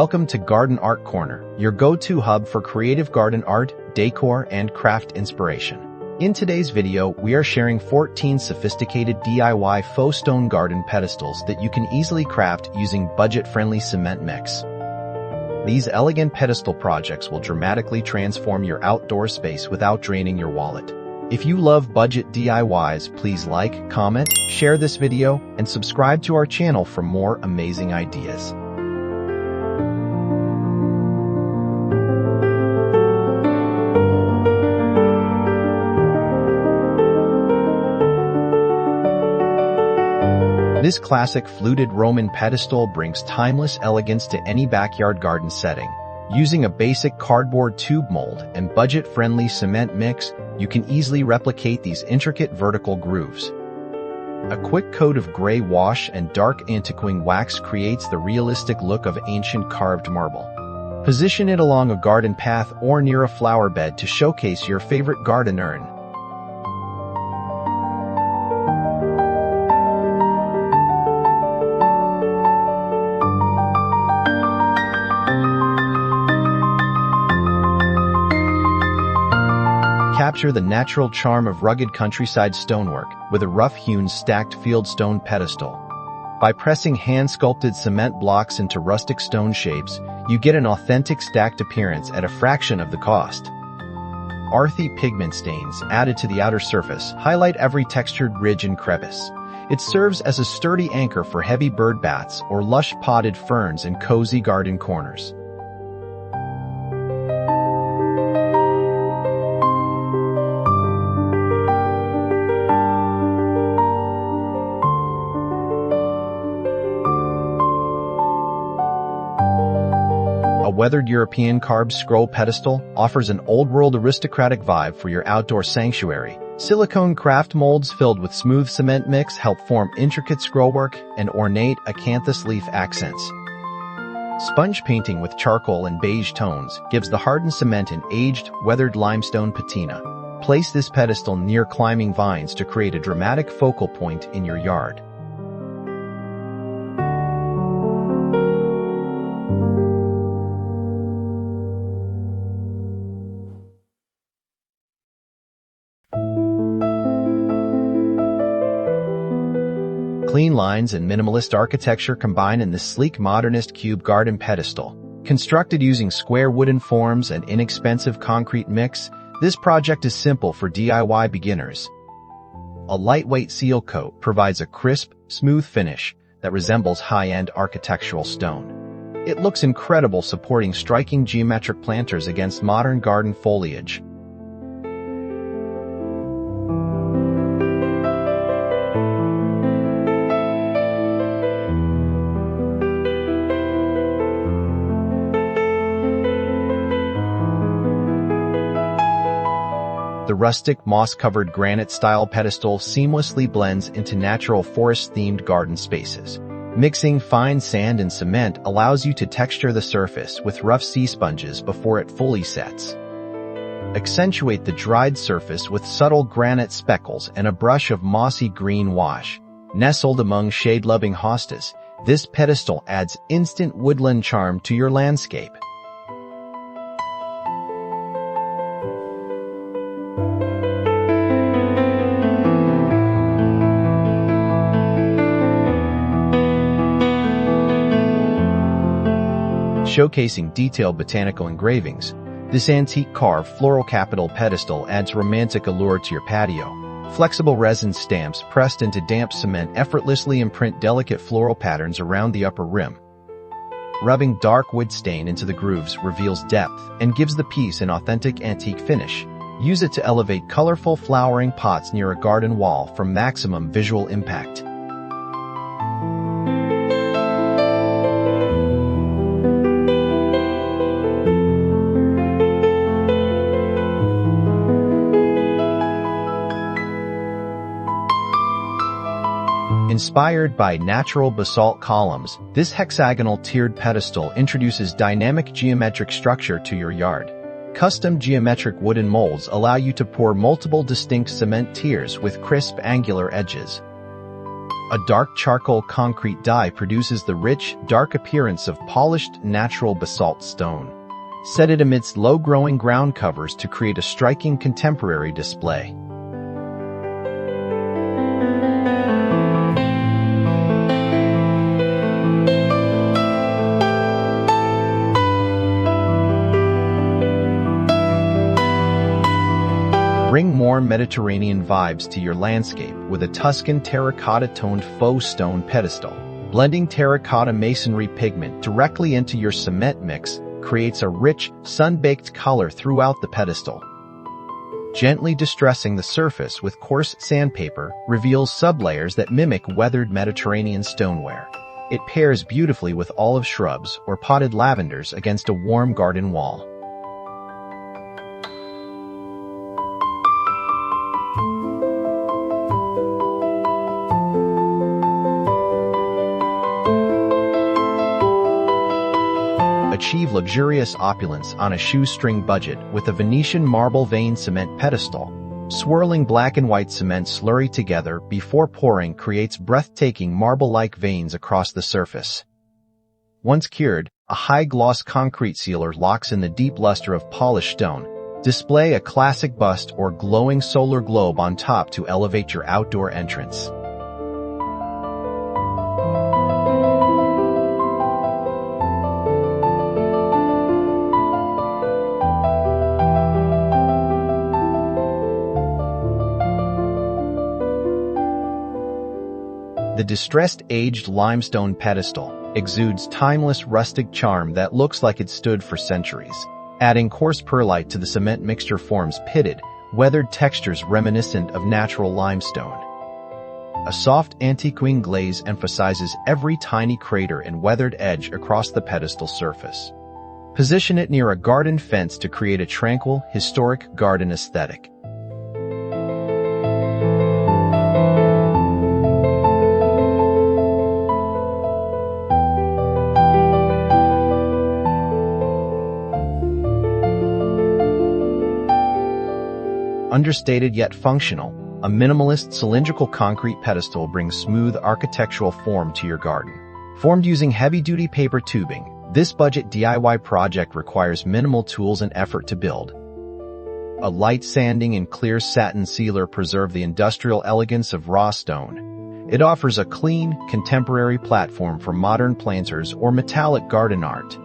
Welcome to Garden Art Corner, your go-to hub for creative garden art, decor, and craft inspiration. In today's video, we are sharing 14 sophisticated DIY faux stone garden pedestals that you can easily craft using budget-friendly cement mix. These elegant pedestal projects will dramatically transform your outdoor space without draining your wallet. If you love budget DIYs, please like, comment, share this video, and subscribe to our channel for more amazing ideas. This classic fluted Roman pedestal brings timeless elegance to any backyard garden setting. Using a basic cardboard tube mold and budget-friendly cement mix, you can easily replicate these intricate vertical grooves. A quick coat of gray wash and dark antiquing wax creates the realistic look of ancient carved marble. Position it along a garden path or near a flower bed to showcase your favorite garden urn. Capture the natural charm of rugged countryside stonework with a rough-hewn stacked fieldstone pedestal. By pressing hand-sculpted cement blocks into rustic stone shapes, you get an authentic stacked appearance at a fraction of the cost. Earthy pigment stains added to the outer surface highlight every textured ridge and crevice. It serves as a sturdy anchor for heavy birdbaths or lush potted ferns in cozy garden corners. A weathered European carved scroll pedestal offers an old-world aristocratic vibe for your outdoor sanctuary. Silicone craft molds filled with smooth cement mix help form intricate scrollwork and ornate acanthus leaf accents. Sponge painting with charcoal and beige tones gives the hardened cement an aged, weathered limestone patina. Place this pedestal near climbing vines to create a dramatic focal point in your yard. Clean lines and minimalist architecture combine in this sleek modernist cube garden pedestal. Constructed using square wooden forms and inexpensive concrete mix, this project is simple for DIY beginners. A lightweight seal coat provides a crisp, smooth finish that resembles high-end architectural stone. It looks incredible supporting striking geometric planters against modern garden foliage. The rustic, moss-covered granite-style pedestal seamlessly blends into natural forest-themed garden spaces. Mixing fine sand and cement allows you to texture the surface with rough sea sponges before it fully sets. Accentuate the dried surface with subtle granite speckles and a brush of mossy green wash. Nestled among shade-loving hostas, this pedestal adds instant woodland charm to your landscape. Showcasing detailed botanical engravings, this antique carved floral capital pedestal adds romantic allure to your patio. Flexible resin stamps pressed into damp cement effortlessly imprint delicate floral patterns around the upper rim. Rubbing dark wood stain into the grooves reveals depth and gives the piece an authentic antique finish. Use it to elevate colorful flowering pots near a garden wall for maximum visual impact. Inspired by natural basalt columns, this hexagonal tiered pedestal introduces dynamic geometric structure to your yard. Custom geometric wooden molds allow you to pour multiple distinct cement tiers with crisp angular edges. A dark charcoal concrete dye produces the rich, dark appearance of polished, natural basalt stone. Set it amidst low-growing ground covers to create a striking contemporary display. Bring more Mediterranean vibes to your landscape with a Tuscan terracotta-toned faux stone pedestal. Blending terracotta masonry pigment directly into your cement mix creates a rich, sun-baked color throughout the pedestal. Gently distressing the surface with coarse sandpaper reveals sublayers that mimic weathered Mediterranean stoneware. It pairs beautifully with olive shrubs or potted lavenders against a warm garden wall. Achieve luxurious opulence on a shoestring budget with a Venetian marble vein cement pedestal. Swirling black and white cement slurry together before pouring creates breathtaking marble-like veins across the surface. Once cured, a high-gloss concrete sealer locks in the deep luster of polished stone. Display a classic bust or glowing solar globe on top to elevate your outdoor entrance. The distressed aged limestone pedestal exudes timeless rustic charm that looks like it stood for centuries. Adding coarse perlite to the cement mixture forms pitted, weathered textures reminiscent of natural limestone. A soft antiquing glaze emphasizes every tiny crater and weathered edge across the pedestal surface. Position it near a garden fence to create a tranquil, historic garden aesthetic. Understated yet functional, a minimalist cylindrical concrete pedestal brings smooth architectural form to your garden. Formed using heavy-duty paper tubing, this budget DIY project requires minimal tools and effort to build. A light sanding and clear satin sealer preserve the industrial elegance of raw stone. It offers a clean, contemporary platform for modern planters or metallic garden art.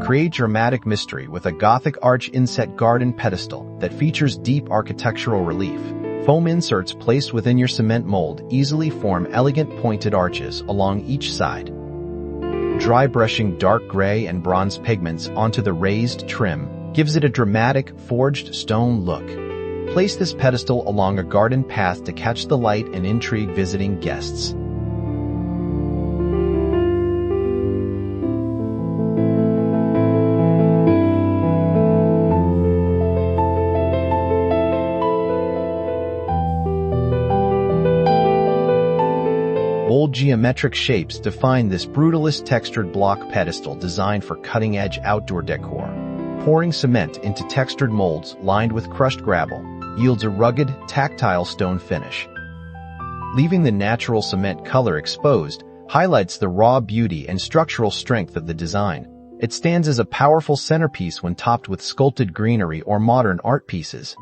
Create dramatic mystery with a Gothic arch inset garden pedestal that features deep architectural relief. Foam inserts placed within your cement mold easily form elegant pointed arches along each side. Dry brushing dark gray and bronze pigments onto the raised trim gives it a dramatic, forged stone look. Place this pedestal along a garden path to catch the light and intrigue visiting guests. Bold geometric shapes define this brutalist textured block pedestal designed for cutting-edge outdoor decor. Pouring cement into textured molds lined with crushed gravel yields a rugged, tactile stone finish. Leaving the natural cement color exposed highlights the raw beauty and structural strength of the design. It stands as a powerful centerpiece when topped with sculpted greenery or modern art pieces.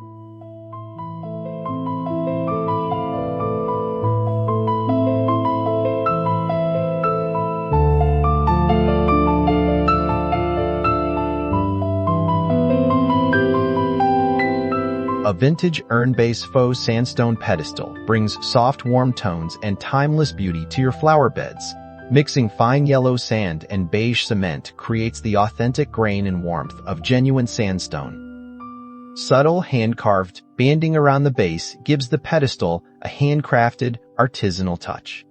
A vintage urn-based faux sandstone pedestal brings soft warm tones and timeless beauty to your flower beds. Mixing fine yellow sand and beige cement creates the authentic grain and warmth of genuine sandstone. Subtle hand-carved banding around the base gives the pedestal a handcrafted, artisanal touch.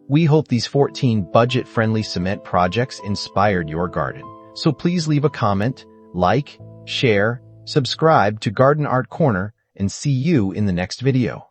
We hope these 14 budget-friendly cement projects inspired your garden. So please leave a comment, like, share, subscribe to Garden Art Corner, and see you in the next video.